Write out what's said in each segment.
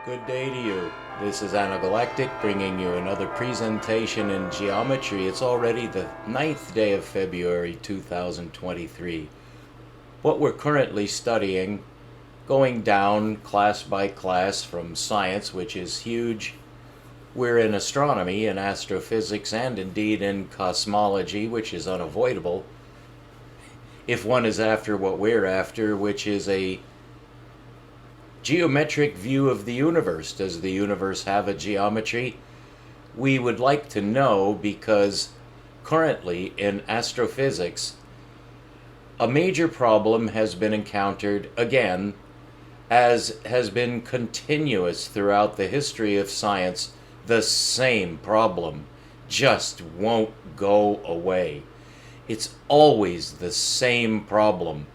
Good day to you. This is Anagalactic bringing you another presentation in geometry. It's already the 9th day of February 2023. What we're currently studying, going down class by class from science, which is huge. We're in astronomy, in astrophysics, and indeed in cosmology, which is unavoidable if one is after what we're after, which is a geometric view of the universe. Does the universe have a geometry? We would like to know, because currently in astrophysics, a major problem has been encountered again, as has been continuous throughout the history of science. The same problem just won't go away. It's always the same problem.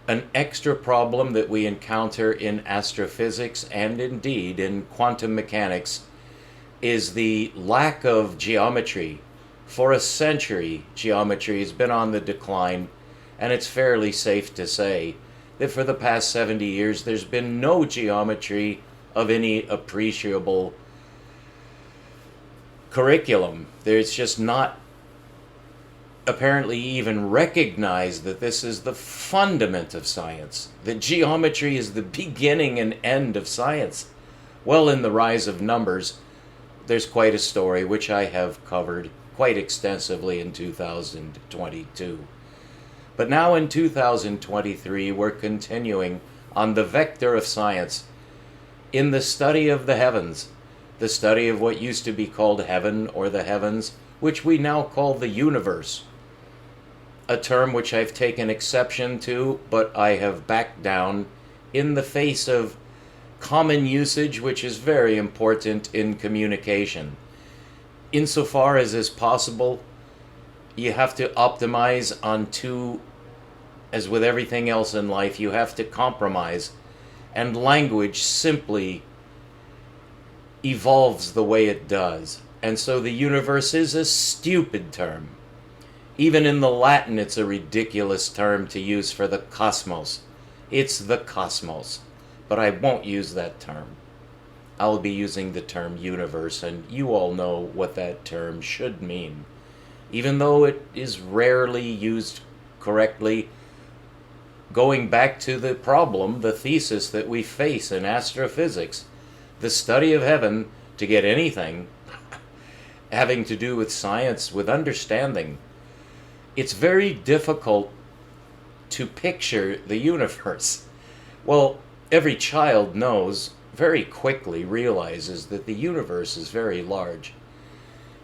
An extra problem that we encounter in astrophysics and indeed in quantum mechanics is the lack of geometry. For a century, geometry has been on the decline, and it's fairly safe to say that for the past 70 years there's been no geometry of any appreciable curriculum. There's just not apparently even recognized that this is the fundament of science, that geometry is the beginning and end of science. Well, in the rise of numbers, there's quite a story which I have covered quite extensively in 2022. But now in 2023, we're continuing on the vector of science in the study of the heavens, the study of what used to be called heaven or the heavens, which we now call the universe. A term which I've taken exception to, but I have backed down in the face of common usage, which is very important in communication. Insofar as is possible, you have to optimize on two, as with everything else in life, you have to compromise, and language simply evolves the way it does. And so the universe is a stupid term. Even in the Latin, it's a ridiculous term to use for the cosmos. It's the cosmos. But I won't use that term. I'll be using the term universe, and you all know what that term should mean. Even though it is rarely used correctly, going back to the problem, the thesis that we face in astrophysics, the study of heaven, to get anything having to do with science, with understanding, it's very difficult to picture the universe. Well, every child knows, very quickly realizes that the universe is very large.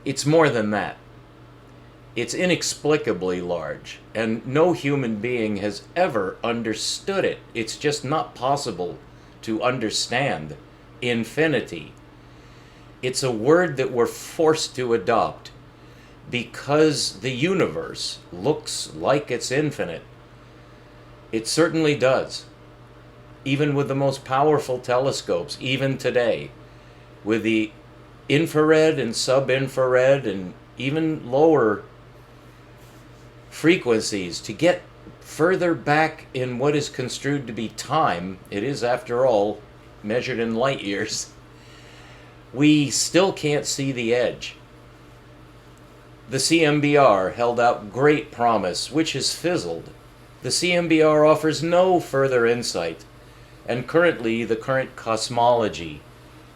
It's more than that. It's inexplicably large, and no human being has ever understood it. It's just not possible to understand infinity. It's a word that we're forced to adopt because the universe looks like it's infinite. It certainly does. Even with the most powerful telescopes, even today, with the infrared and sub-infrared and even lower frequencies, to get further back in what is construed to be time, it is after all measured in light years, we still can't see the edge. The CMBR held out great promise, which has fizzled. The CMBR offers no further insight, and currently the current cosmology,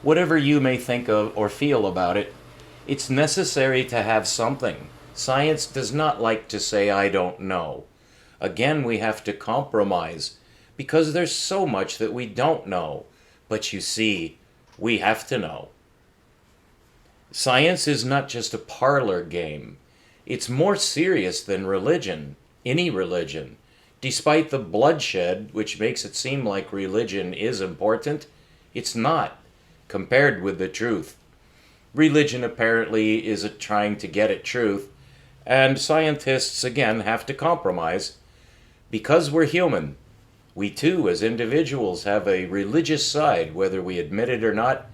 whatever you may think of or feel about it, it's necessary to have something. Science does not like to say, I don't know. Again, we have to compromise, because there's so much that we don't know. But you see, we have to know. Science is not just a parlor game. It's more serious than religion, any religion. Despite the bloodshed, which makes it seem like religion is important, it's not, compared with the truth. Religion apparently is trying to get at truth, and scientists again have to compromise. Because we're human, we too as individuals have a religious side, whether we admit it or not.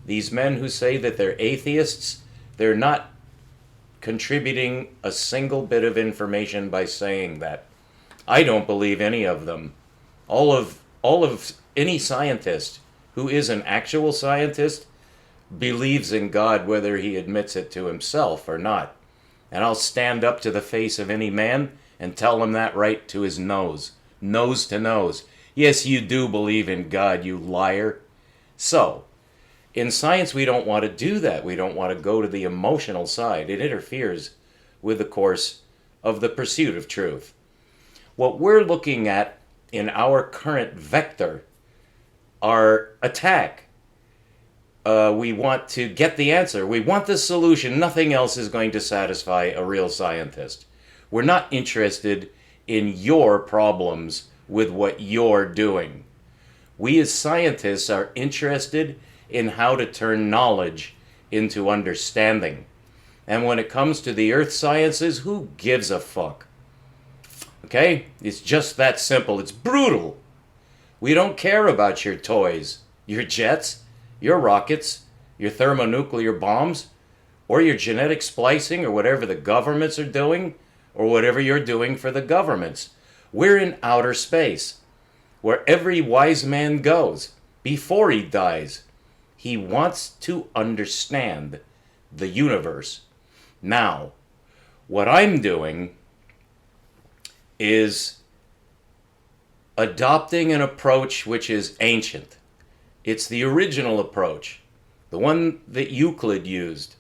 These men who say that they're atheists, they're not contributing a single bit of information by saying that. I don't believe any of them. All of any scientist who is an actual scientist, believes in God whether he admits it to himself or not. And I'll stand up to the face of any man and tell him that right to his nose. Nose to nose. Yes, you do believe in God, you liar. So, in science, we don't want to do that. We don't want to go to the emotional side. It interferes with the course of the pursuit of truth. What we're looking at in our current vector are attack. We want to get the answer. We want the solution. Nothing else is going to satisfy a real scientist. We're not interested in your problems with what you're doing. We as scientists are interested in how to turn knowledge into understanding. And when it comes to the earth sciences, who gives a fuck? Okay? It's just that simple. It's brutal. We don't care about your toys, your jets, your rockets, your thermonuclear bombs, or your genetic splicing, or whatever the governments are doing, or whatever you're doing for the governments. We're in outer space, where every wise man goes before he dies. He wants to understand the universe. Now, what I'm doing is adopting an approach which is ancient. It's the original approach, the one that Euclid used.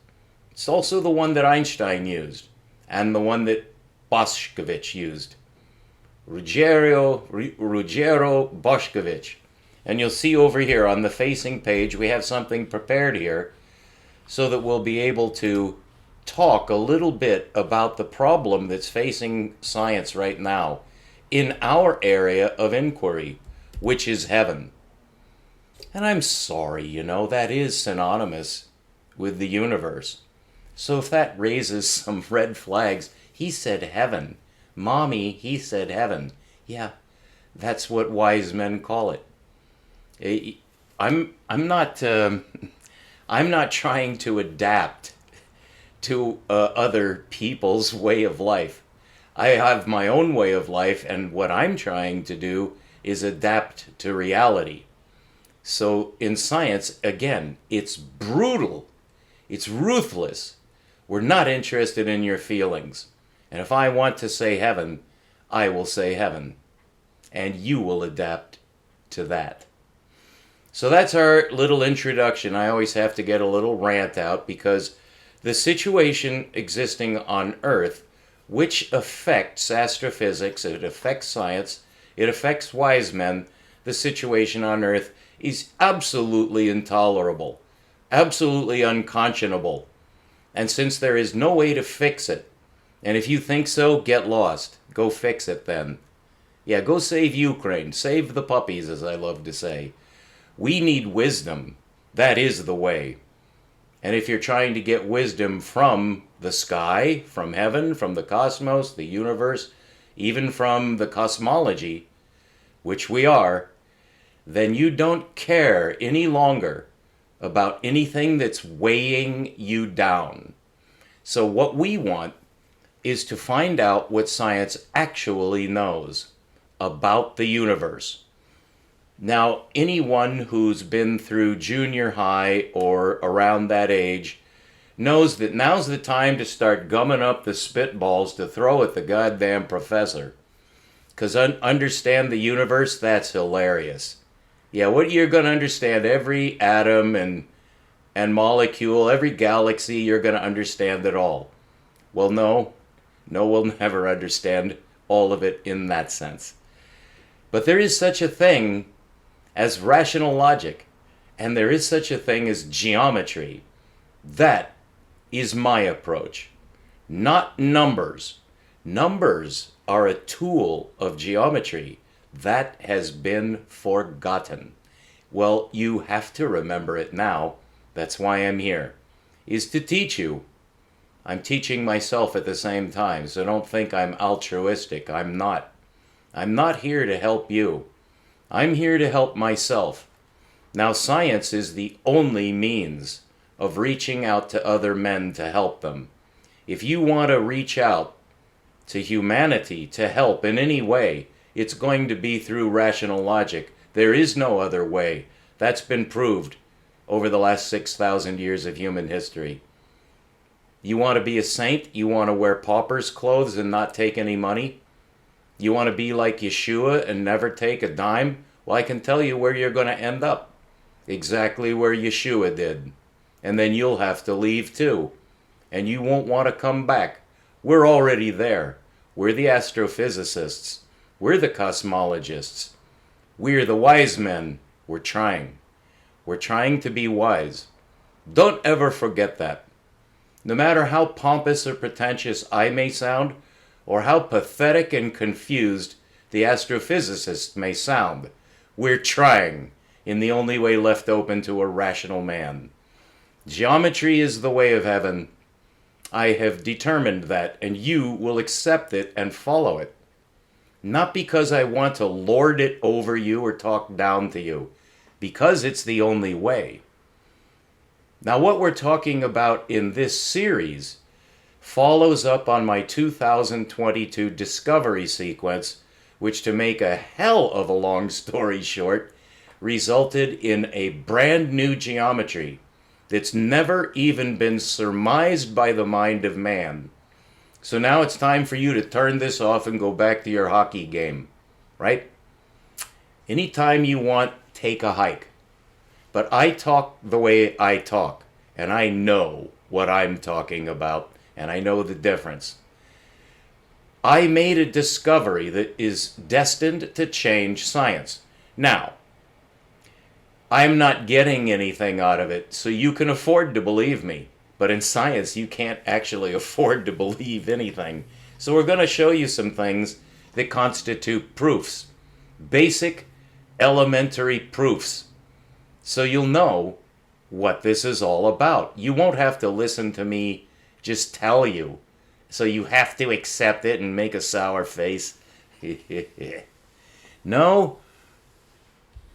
It's also the one that Einstein used, and the one that Boscovich used. Ruggiero, Boscovich. And you'll see over here on the facing page, we have something prepared here so that we'll be able to talk a little bit about the problem that's facing science right now in our area of inquiry, which is heaven. And I'm sorry, that is synonymous with the universe. So if that raises some red flags, he said heaven. Mommy, he said heaven. Yeah, that's what wise men call it. I'm not trying to adapt to other people's way of life. I have my own way of life, and what I'm trying to do is adapt to reality. So in science, again, it's brutal. It's ruthless. We're not interested in your feelings. And if I want to say heaven, I will say heaven. And you will adapt to that. So that's our little introduction. I always have to get a little rant out because the situation existing on Earth, which affects astrophysics, it affects science, it affects wise men, the situation on Earth is absolutely intolerable, absolutely unconscionable. And since there is no way to fix it, and if you think so, get lost. Go fix it then. Yeah, go save Ukraine. Save the puppies, as I love to say. We need wisdom. That is the way. And if you're trying to get wisdom from the sky, from heaven, from the cosmos, the universe, even from the cosmology, which we are, then you don't care any longer about anything that's weighing you down. So what we want is to find out what science actually knows about the universe. Now, anyone who's been through junior high or around that age knows that now's the time to start gumming up the spitballs to throw at the goddamn professor. Because understand the universe, that's hilarious. Yeah, what you're going to understand every atom and molecule, every galaxy, you're going to understand it all. Well, no, we'll never understand all of it in that sense. But there is such a thing as rational logic, and there is such a thing as geometry. That is my approach, not numbers. Numbers are a tool of geometry that has been forgotten. Well, you have to remember it now. That's why I'm here, is to teach you. I'm teaching myself at the same time, so don't think I'm altruistic. I'm not. I'm not here to help you. I'm here to help myself. Now, science is the only means of reaching out to other men to help them. If you want to reach out to humanity to help in any way, it's going to be through rational logic. There is no other way. That's been proved over the last 6,000 years of human history. You want to be a saint? You want to wear pauper's clothes and not take any money? You want to be like Yeshua and never take a dime? Well, I can tell you where you're going to end up. Exactly where Yeshua did. And then you'll have to leave too. And you won't want to come back. We're already there. We're the astrophysicists. We're the cosmologists. We're the wise men. We're trying. We're trying to be wise. Don't ever forget that. No matter how pompous or pretentious I may sound, or how pathetic and confused the astrophysicists may sound, we're trying in the only way left open to a rational man. Geometry is the way of heaven. I have determined that, and you will accept it and follow it. Not because I want to lord it over you or talk down to you, because it's the only way. Now, what we're talking about in this series follows up on my 2022 discovery sequence, which, to make a hell of a long story short, resulted in a brand new geometry that's never even been surmised by the mind of man. So now it's time for you to turn this off and go back to your hockey game, right? Anytime you want, take a hike. But I talk the way I talk, and I know what I'm talking about, and I know the difference. I made a discovery that is destined to change science. Now, I'm not getting anything out of it, so you can afford to believe me. But in science, you can't actually afford to believe anything. So we're going to show you some things that constitute proofs. Basic, elementary proofs. So you'll know what this is all about. You won't have to listen to me just tell you. So you have to accept it and make a sour face. No.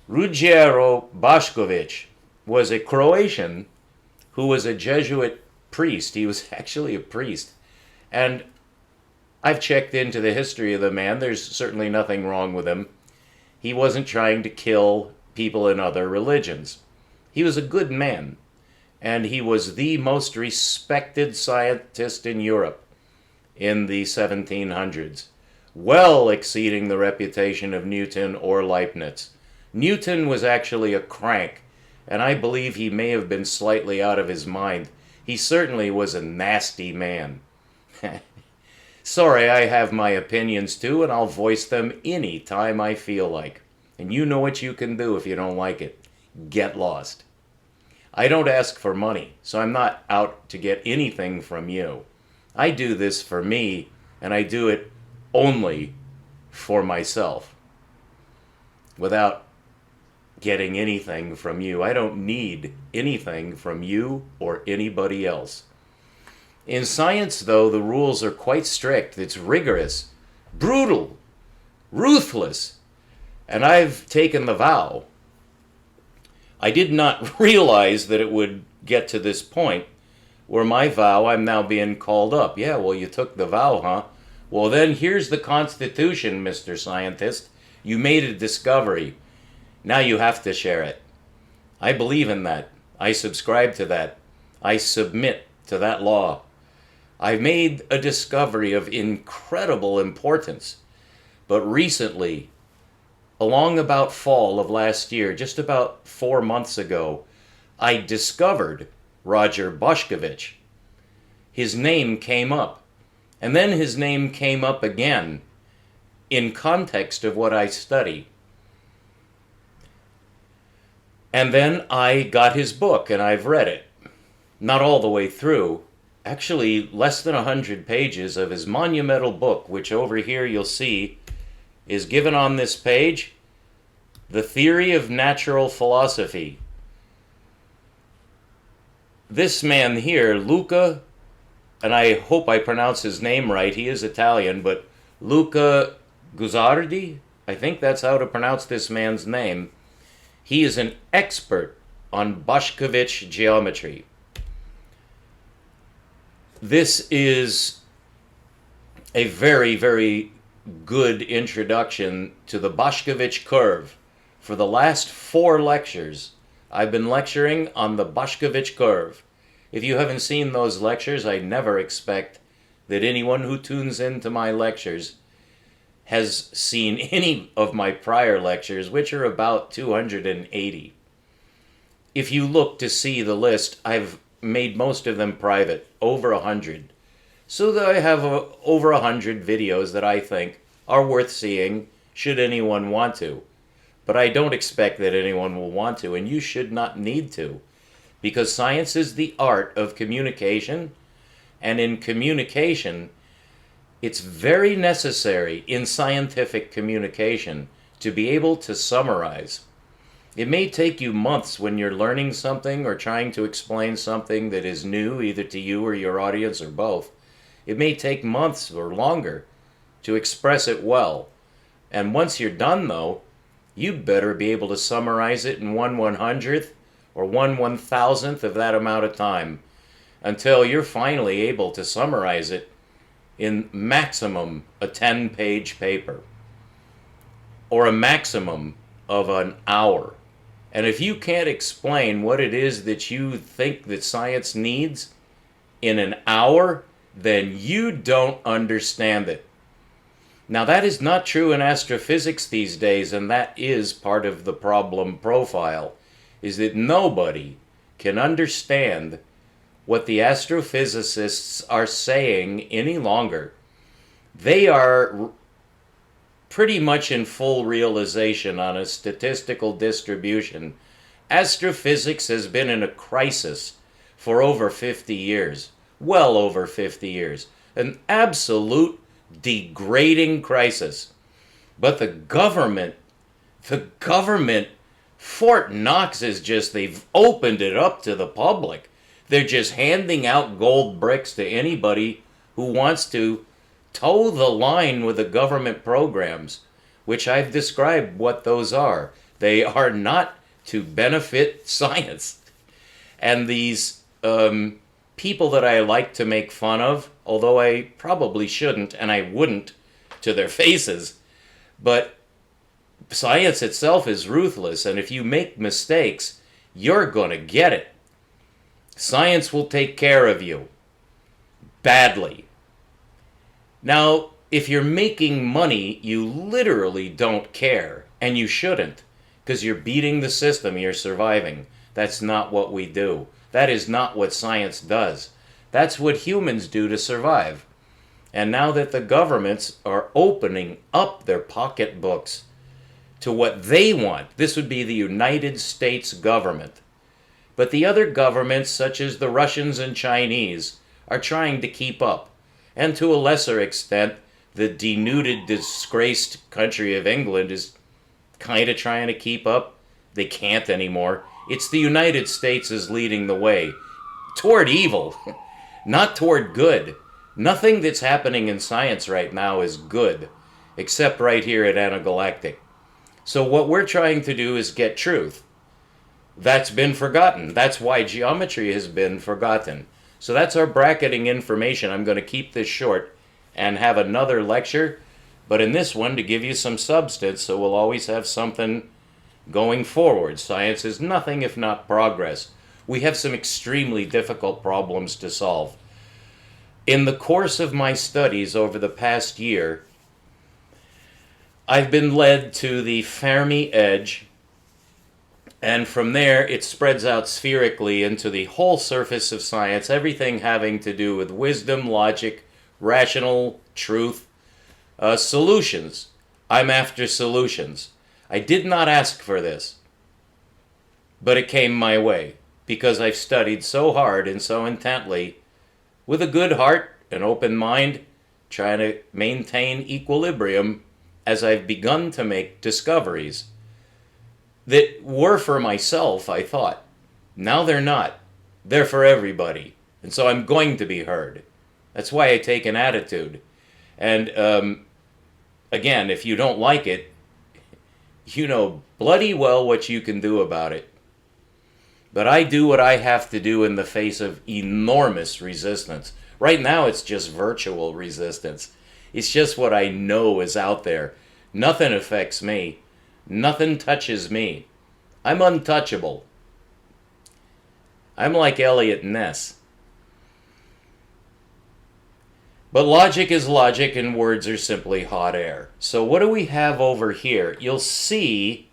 Ruggiero Boscovich was a Croatian who was a Jesuit priest. He was actually a priest. And I've checked into the history of the man. There's certainly nothing wrong with him. He wasn't trying to kill people in other religions. He was a good man. And he was the most respected scientist in Europe in the 1700s, well exceeding the reputation of Newton or Leibniz. Newton was actually a crank, and I believe he may have been slightly out of his mind. He certainly was a nasty man. Sorry, I have my opinions too, and I'll voice them any time I feel like. And you know what you can do if you don't like it. Get lost. I don't ask for money, so I'm not out to get anything from you. I do this for me, and I do it only for myself. Without getting anything from you. I don't need anything from you or anybody else. In science, though, the rules are quite strict. It's rigorous, brutal, ruthless. And I've taken the vow. I did not realize that it would get to this point where my vow, I'm now being called up. Yeah, well, you took the vow, huh? Well, then here's the Constitution, Mr. Scientist. You made a discovery. Now you have to share it. I believe in that. I subscribe to that. I submit to that law. I've made a discovery of incredible importance. But recently, along about fall of last year, just about 4 months ago, I discovered Roger Boscovich. His name came up. And then his name came up again in context of what I study. And then I got his book, and I've read it. Not all the way through. Actually, less than 100 pages of his monumental book, which over here you'll see is given on this page, The Theory of Natural Philosophy. This man here, Luca, and I hope I pronounce his name right, he is Italian, but Luca Guzzardi, I think that's how to pronounce this man's name. He is an expert on Boscovich geometry. This is a very, very good introduction to the Boscovich curve For the last 4 lectures, I've been lecturing on the Boscovich curve. If you haven't seen those lectures, I never expect that anyone who tunes into my lectures has seen any of my prior lectures, which are about 280. If you look to see the list, I've made most of them private, over 100. So that I have over 100 videos that I think are worth seeing should anyone want to. But I don't expect that anyone will want to, and you should not need to. Because science is the art of communication, and in communication, it's very necessary in scientific communication to be able to summarize. It may take you months when you're learning something or trying to explain something that is new, either to you or your audience or both. It may take months or longer to express it well. And once you're done, though, you'd better be able to summarize it in 1/100th or 1/1000th of that amount of time until you're finally able to summarize it in maximum a 10-page paper or a maximum of an hour. And if you can't explain what it is that you think that science needs in an hour, then you don't understand it. Now, that is not true in astrophysics these days, and that is part of the problem profile, is that nobody can understand what the astrophysicists are saying any longer. They are pretty much in full realization on a statistical distribution. Astrophysics has been in a crisis for over 50 years, well over 50 years, an absolute degrading crisis. But the government, Fort Knox is just, they've opened it up to the public. They're just handing out gold bricks to anybody who wants to toe the line with the government programs, which I've described what those are. They are not to benefit science. And these people that I like to make fun of, although I probably shouldn't and I wouldn't to their faces, but science itself is ruthless, and if you make mistakes, you're going to get it. Science will take care of you badly. Now, if you're making money, you literally don't care, and you shouldn't, because you're beating the system, you're surviving. That's not what we do. That is not what science does. That's what humans do to survive. And now that the governments are opening up their pocketbooks to what they want, this would be the United States government. But the other governments, such as the Russians and Chinese, are trying to keep up. And to a lesser extent, the denuded, disgraced country of England is kind of trying to keep up. They can't anymore. It's the United States is leading the way toward evil, not toward good. Nothing that's happening in science right now is good, except right here at Anagalactic. So what we're trying to do is get truth. That's been forgotten. That's why geometry has been forgotten. So that's our bracketing information. I'm going to keep this short and have another lecture, but in this one to give you some substance, so we'll always have something going forward. Science is nothing if not progress. We have some extremely difficult problems to solve. In the course of my studies over the past year, I've been led to the Fermi edge, and from there it spreads out spherically into the whole surface of science, everything having to do with wisdom, logic, rational truth, solutions. I'm after solutions. I did not ask for this, but it came my way because I've studied so hard and so intently with a good heart, an open mind, trying to maintain equilibrium as I've begun to make discoveries that were for myself, I thought. Now they're not. They're for everybody. And so I'm going to be heard. That's why I take an attitude. And again, if you don't like it, you know bloody well what you can do about it. But I do what I have to do in the face of enormous resistance. Right now it's just virtual resistance. It's just what I know is out there. Nothing affects me. Nothing touches me. I'm untouchable. I'm like Elliot Ness. But logic is logic and words are simply hot air. So what do we have over here? You'll see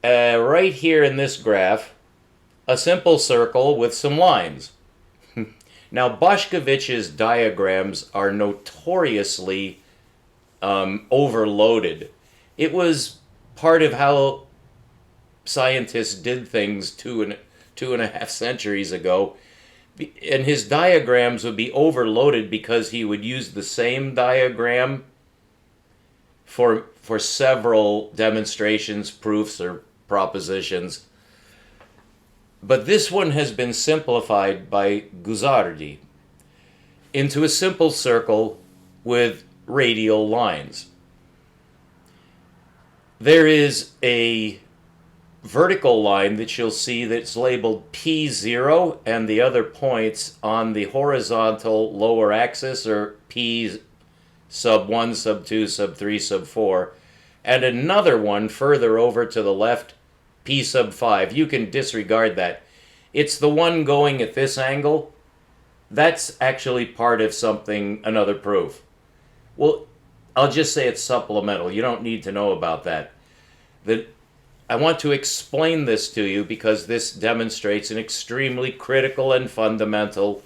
right here in this graph a simple circle with some lines. Now Boscovich's diagrams are notoriously overloaded. It was part of how scientists did things two and a half centuries ago. And his diagrams would be overloaded because he would use the same diagram for several demonstrations, proofs, or propositions. But this one has been simplified by Guzzardi into a simple circle with radial lines. There is a vertical line that you'll see that's labeled P0, and the other points on the horizontal lower axis are P sub 1, sub 2, sub 3, sub 4, and another one further over to the left, P sub 5. You can disregard that. It's the one going at this angle. That's actually part of something, another proof. Well, I'll just say it's supplemental. You don't need to know about that. I want to explain this to you because this demonstrates an extremely critical and fundamental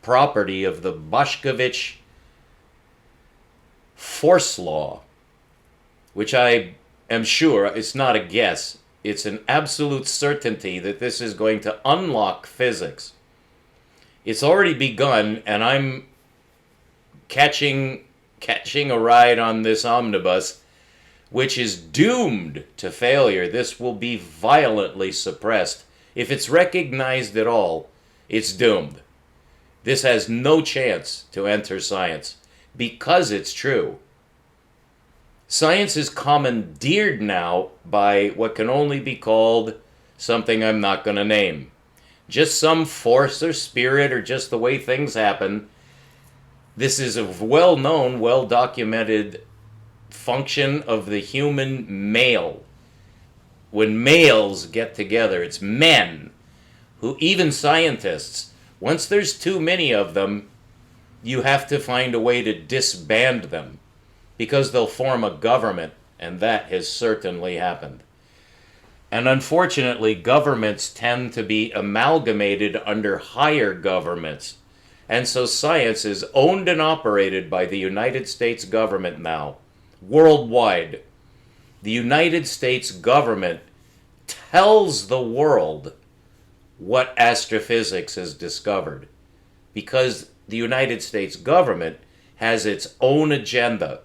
property of the Boscovich force law, which I am sure, it's not a guess, it's an absolute certainty that this is going to unlock physics. It's already begun, and I'm catching a ride on this omnibus, which is doomed to failure. This will be violently suppressed. If it's recognized at all, it's doomed. This has no chance to enter science because it's true. Science is commandeered now by what can only be called something I'm not going to name. Just some force or spirit or just the way things happen. This is a well-known, well-documented function of the human male. When males get together, it's men who, even scientists, once there's too many of them, you have to find a way to disband them because they'll form a government, and that has certainly happened. And unfortunately, governments tend to be amalgamated under higher governments. And so science is owned and operated by the United States government now. Worldwide, the United States government tells the world what astrophysics has discovered because the United States government has its own agenda.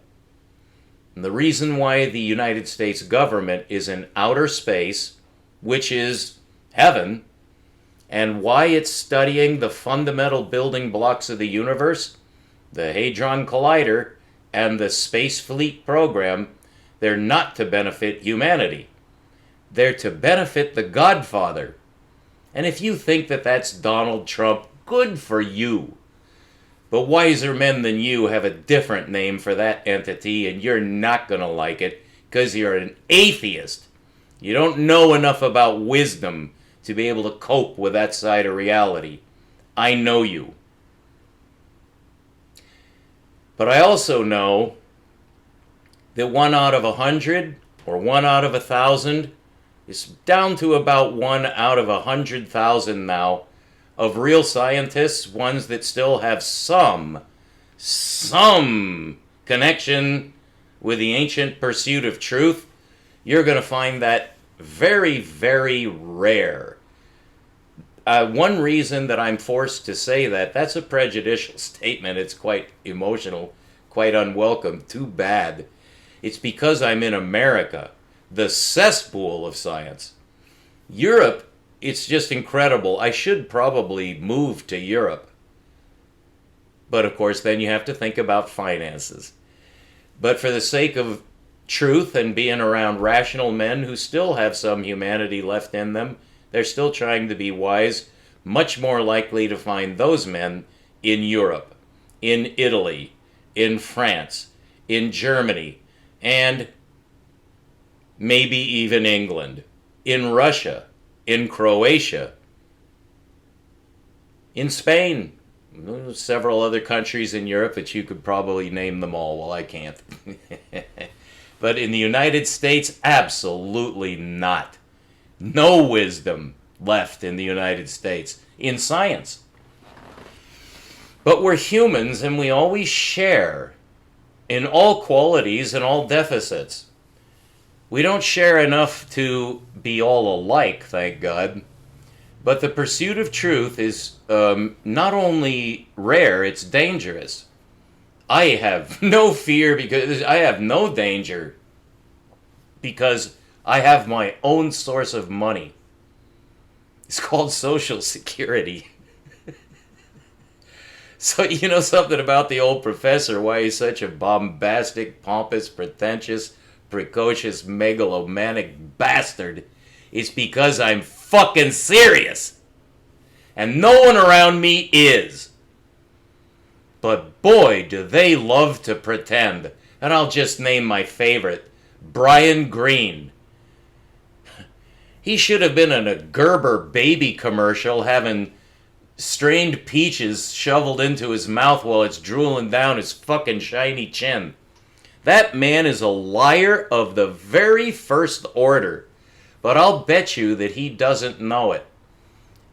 And the reason why the United States government is in outer space, which is heaven, and why it's studying the fundamental building blocks of the universe, the Hadron Collider, and the Space Fleet program, they're not to benefit humanity. They're to benefit the Godfather. And if you think that that's Donald Trump, good for you. But wiser men than you have a different name for that entity, and you're not going to like it because you're an atheist. You don't know enough about wisdom to be able to cope with that side of reality. I know you. But I also know that 1 out of 100 or 1 out of 1,000 is down to about 1 out of 100,000 now of real scientists, ones that still have some connection with the ancient pursuit of truth. You're going to find that very, very rare. One reason that I'm forced to say that's a prejudicial statement. It's quite emotional, quite unwelcome. Too bad. It's because I'm in America, the cesspool of science. Europe, it's just incredible. I should probably move to Europe. But of course, then you have to think about finances. But for the sake of truth and being around rational men who still have some humanity left in them, they're still trying to be wise, much more likely to find those men in Europe, in Italy, in France, in Germany, and maybe even England, in Russia, in Croatia, in Spain, several other countries in Europe that you could probably name them all. Well, I can't. But in the United States, absolutely not. No wisdom left in the United States in science. But we're humans and we always share in all qualities and all deficits. We don't share enough to be all alike, thank God. But the pursuit of truth is not only rare, it's dangerous. I have no fear because I have no danger because I have my own source of money. It's called Social Security. So you know something about the old professor, why he's such a bombastic, pompous, pretentious, precocious, megalomaniac bastard? It's because I'm fucking serious. And no one around me is. But boy, do they love to pretend. And I'll just name my favorite, Brian Greene. He should have been in a Gerber baby commercial having strained peaches shoveled into his mouth while it's drooling down his fucking shiny chin. That man is a liar of the very first order. But I'll bet you that he doesn't know it.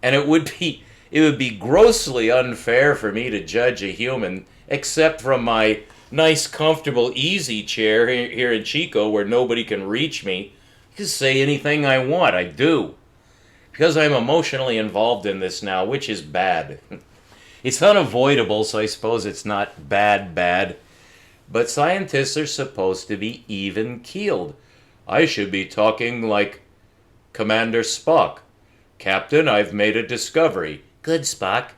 And it would be grossly unfair for me to judge a human, except from my nice, comfortable, easy chair here in Chico where nobody can reach me. I can say anything I want. I do. Because I'm emotionally involved in this now, which is bad. It's unavoidable, so I suppose it's not bad. But scientists are supposed to be even-keeled. I should be talking like Commander Spock. Captain, I've made a discovery. Good, Spock.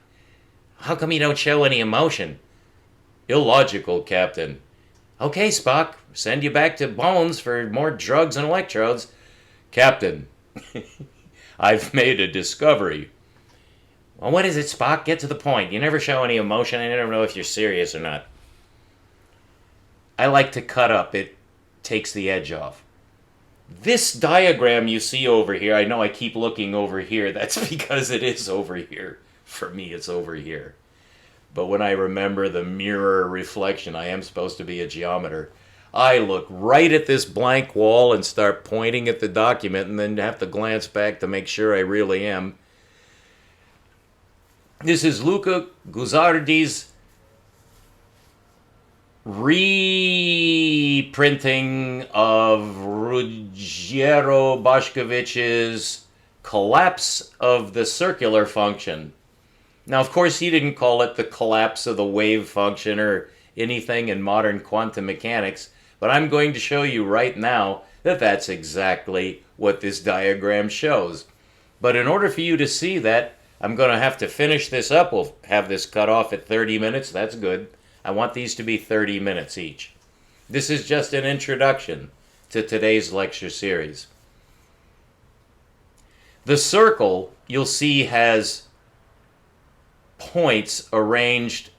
How come you don't show any emotion? Illogical, Captain. Okay, Spock. Send you back to Bones for more drugs and electrodes. Captain, I've made a discovery. Well, what is it, Spock? Get to the point. You never show any emotion. I never know if you're serious or not. I like to cut up. It takes the edge off. This diagram you see over here, I know I keep looking over here. That's because it is over here. For me, it's over here. But when I remember the mirror reflection, I am supposed to be a geometer. I look right at this blank wall and start pointing at the document and then have to glance back to make sure I really am. This is Luca Guzzardi's reprinting of Ruggiero Boscovich's Collapse of the Circular Function. Now, of course, he didn't call it the collapse of the wave function or anything in modern quantum mechanics, but I'm going to show you right now that that's exactly what this diagram shows. But in order for you to see that, I'm going to have to finish this up. We'll have this cut off at 30 minutes. That's good. I want these to be 30 minutes each. This is just an introduction to today's lecture series. The circle, you'll see, has points arranged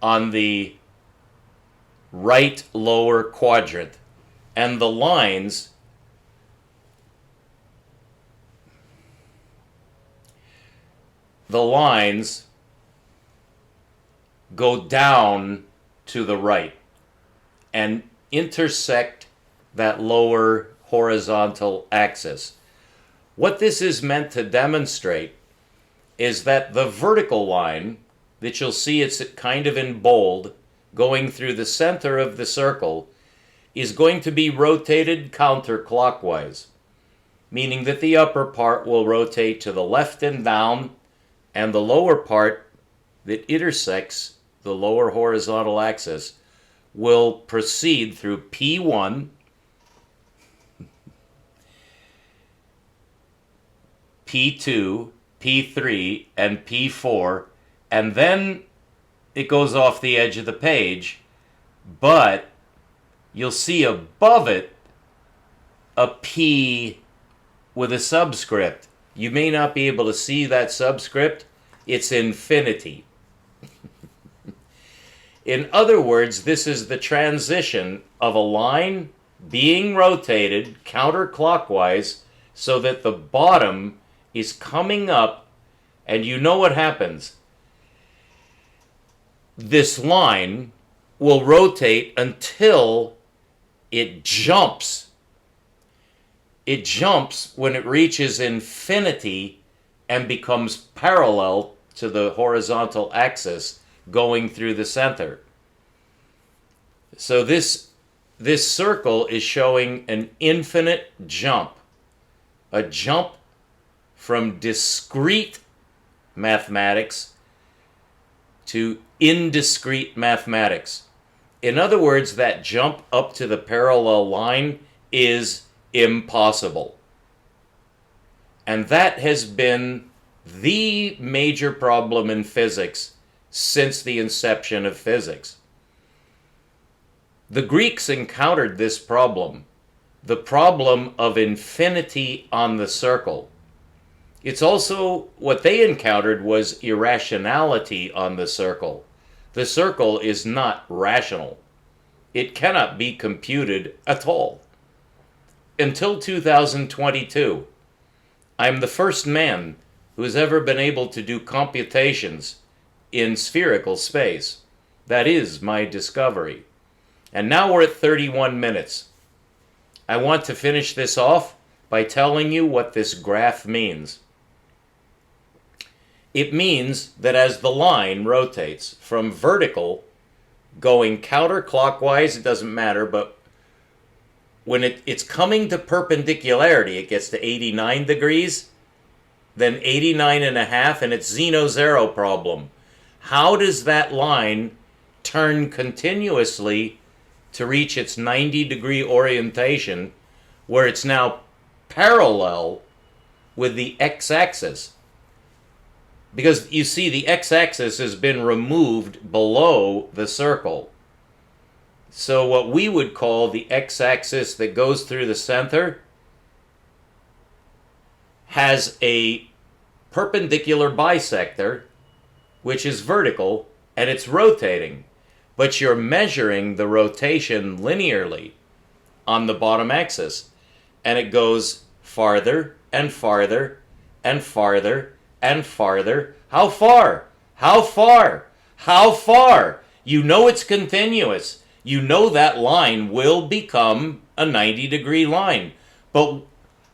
on the right lower quadrant, and the lines go down to the right and intersect that lower horizontal axis. What this is meant to demonstrate is that the vertical line that you'll see, it's kind of in bold, going through the center of the circle, is going to be rotated counterclockwise, meaning that the upper part will rotate to the left and down, and the lower part that intersects the lower horizontal axis will proceed through P1, P2, P3, and P4, and then it goes off the edge of the page, but you'll see above it a P with a subscript. You may not be able to see that subscript. It's infinity. In other words, this is the transition of a line being rotated counterclockwise so that the bottom is coming up, and you know what happens. This line will rotate until it jumps. It jumps when it reaches infinity and becomes parallel to the horizontal axis going through the center. So this circle is showing an infinite jump, a jump from discrete mathematics to indiscrete mathematics. In other words, that jump up to the parallel line is impossible. And that has been the major problem in physics since the inception of physics. The Greeks encountered this problem, the problem of infinity on the circle. It's also what they encountered was irrationality on the circle. The circle is not rational. It cannot be computed at all. Until 2022, I'm the first man who has ever been able to do computations in spherical space. That is my discovery. And now we're at 31 minutes. I want to finish this off by telling you what this graph means. It means that as the line rotates from vertical, going counterclockwise, it doesn't matter, but when it's coming to perpendicularity, it gets to 89 degrees, then 89.5, and it's Zeno-zero problem. How does that line turn continuously to reach its 90-degree orientation, where it's now parallel with the x-axis? Because you see, the x-axis has been removed below the circle. So what we would call the x-axis that goes through the center has a perpendicular bisector, which is vertical, and it's rotating. But you're measuring the rotation linearly on the bottom axis. And it goes farther and farther and farther and farther. How far? How far? How far? You know it's continuous. You know that line will become a 90-degree line. But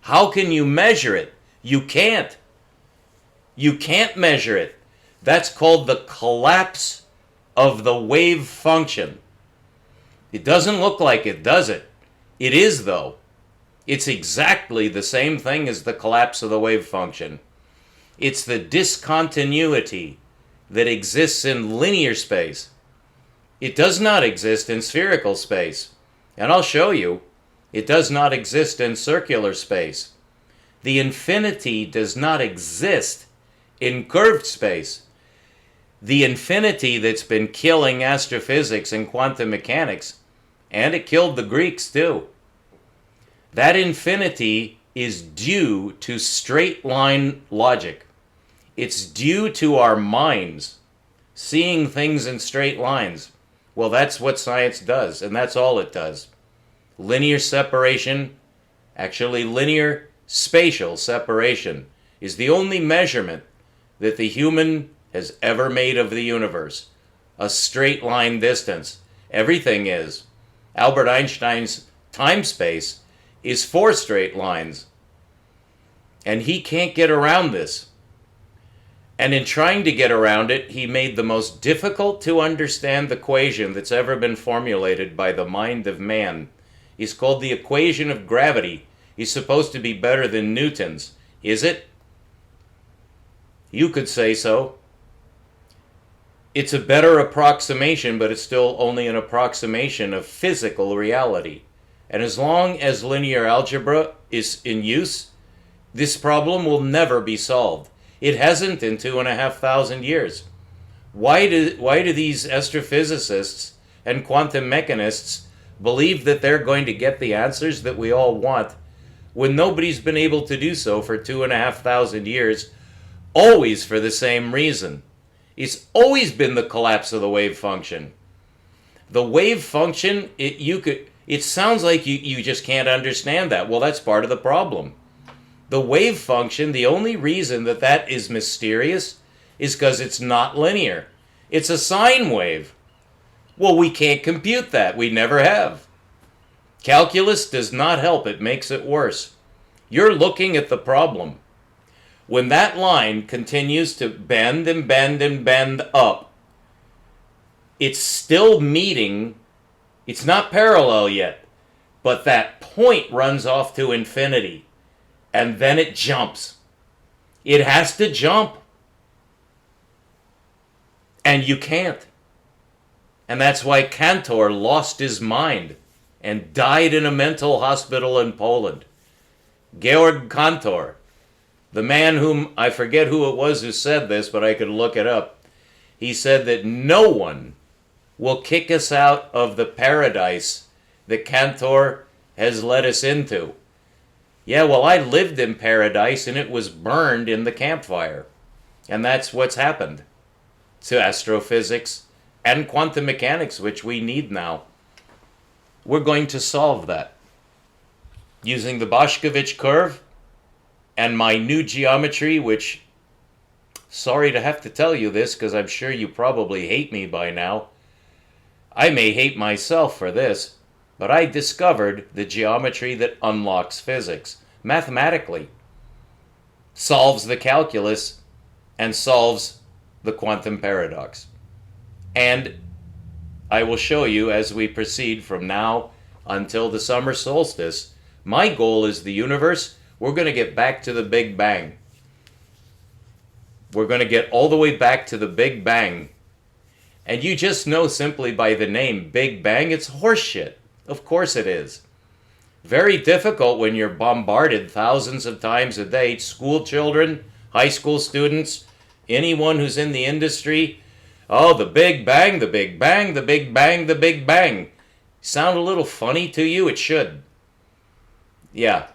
how can you measure it? You can't. You can't measure it. That's called the collapse of the wave function. It doesn't look like it, does it? It is, though. It's exactly the same thing as the collapse of the wave function. It's the discontinuity that exists in linear space. It does not exist in spherical space. And I'll show you, it does not exist in circular space. The infinity does not exist in curved space. The infinity that's been killing astrophysics and quantum mechanics, and it killed the Greeks too. That infinity is due to straight line logic. It's due to our minds seeing things in straight lines. Well, that's what science does, and that's all it does. Linear separation, actually linear spatial separation, is the only measurement that the human has ever made of the universe. A straight line distance. Everything is. Albert Einstein's time-space is 4 straight lines. And he can't get around this. And in trying to get around it, he made the most difficult to understand equation that's ever been formulated by the mind of man. It's called the equation of gravity. It's supposed to be better than Newton's. Is it? You could say so. It's a better approximation, but it's still only an approximation of physical reality. And as long as linear algebra is in use, this problem will never be solved. It hasn't in 2,500 years. Why do these astrophysicists and quantum mechanists believe that they're going to get the answers that we all want when nobody's been able to do so for 2,500 years, always for the same reason? It's always been the collapse of the wave function. The wave function, It sounds like you just can't understand that. Well, that's part of the problem. The wave function, the only reason that that is mysterious is because it's not linear. It's a sine wave. Well, we can't compute that. We never have. Calculus does not help. It makes it worse. You're looking at the problem. When that line continues to bend and bend and bend up, it's still meeting. It's not parallel yet, but that point runs off to infinity, and then it jumps. It has to jump, and you can't. And that's why Cantor lost his mind and died in a mental hospital in Poland. Georg Cantor, the man whom, I forget who it was who said this, but I could look it up. He said that no one will kick us out of the paradise that Cantor has led us into. Yeah, well, I lived in paradise and it was burned in the campfire. And that's what's happened to astrophysics and quantum mechanics, which we need now. We're going to solve that using the Boscovich curve and my new geometry, which, sorry to have to tell you this because I'm sure you probably hate me by now. I may hate myself for this, but I discovered the geometry that unlocks physics mathematically, solves the calculus, and solves the quantum paradox. And I will show you as we proceed from now until the summer solstice. My goal is the universe. We're going to get back to the Big Bang. We're going to get all the way back to the Big Bang. And you just know simply by the name Big Bang, it's horseshit. Of course it is. Very difficult when you're bombarded thousands of times a day. School children, high school students, anyone who's in the industry. Oh, the Big Bang, the Big Bang, the Big Bang, the Big Bang. Sound a little funny to you? It should. Yeah.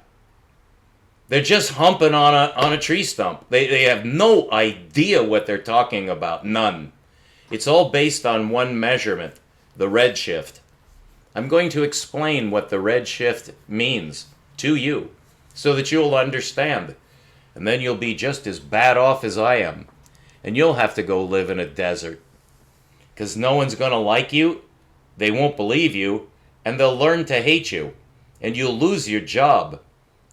They're just humping on a tree stump. They have no idea what they're talking about. None. It's all based on one measurement, the redshift. I'm going to explain what the redshift means to you so that you'll understand. And then you'll be just as bad off as I am. And you'll have to go live in a desert. Because no one's going to like you, they won't believe you, and they'll learn to hate you. And you'll lose your job,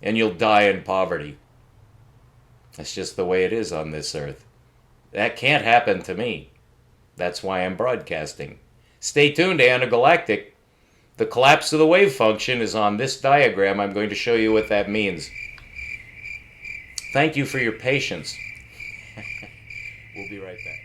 and you'll die in poverty. That's just the way it is on this earth. That can't happen to me. That's why I'm broadcasting. Stay tuned to Anagalactic. The collapse of the wave function is on this diagram. I'm going to show you what that means. Thank you for your patience. We'll be right back.